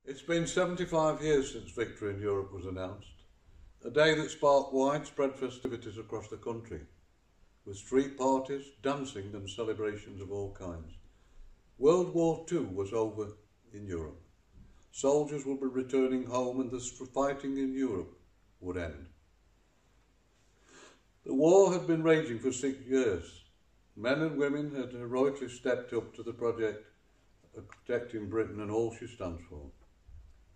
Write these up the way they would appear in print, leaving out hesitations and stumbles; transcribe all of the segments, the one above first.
It's been 75 years since victory in Europe was announced, a day that sparked widespread festivities across the country, with street parties, dancing and celebrations of all kinds. World War II was over in Europe. Soldiers would be returning home and the fighting in Europe would end. The war had been raging for 6 years. Men and women had heroically stepped up to the project of protecting Britain and all she stands for.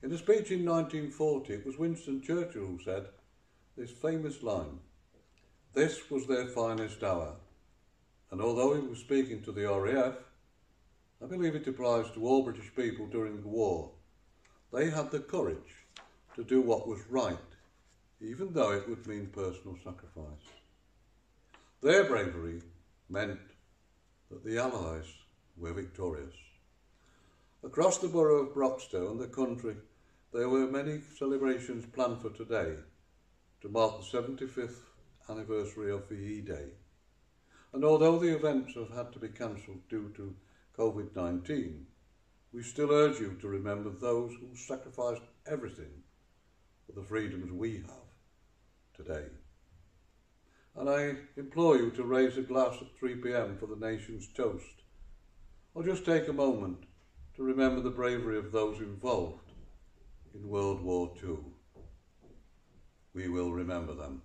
In a speech in 1940, it was Winston Churchill who said this famous line, "This was their finest hour." And although he was speaking to the RAF, I believe it applies to all British people during the war. They had the courage to do what was right, even though it would mean personal sacrifice. Their bravery meant that the Allies were victorious. Across the Borough of Broxtowe and the country, there were many celebrations planned for today to mark the 75th anniversary of VE Day. And although the events have had to be cancelled due to COVID-19, we still urge you to remember those who sacrificed everything for the freedoms we have today. And I implore you to raise a glass at 3 p.m. for the nation's toast, or just take a moment to remember the bravery of those involved in World War II. We will remember them.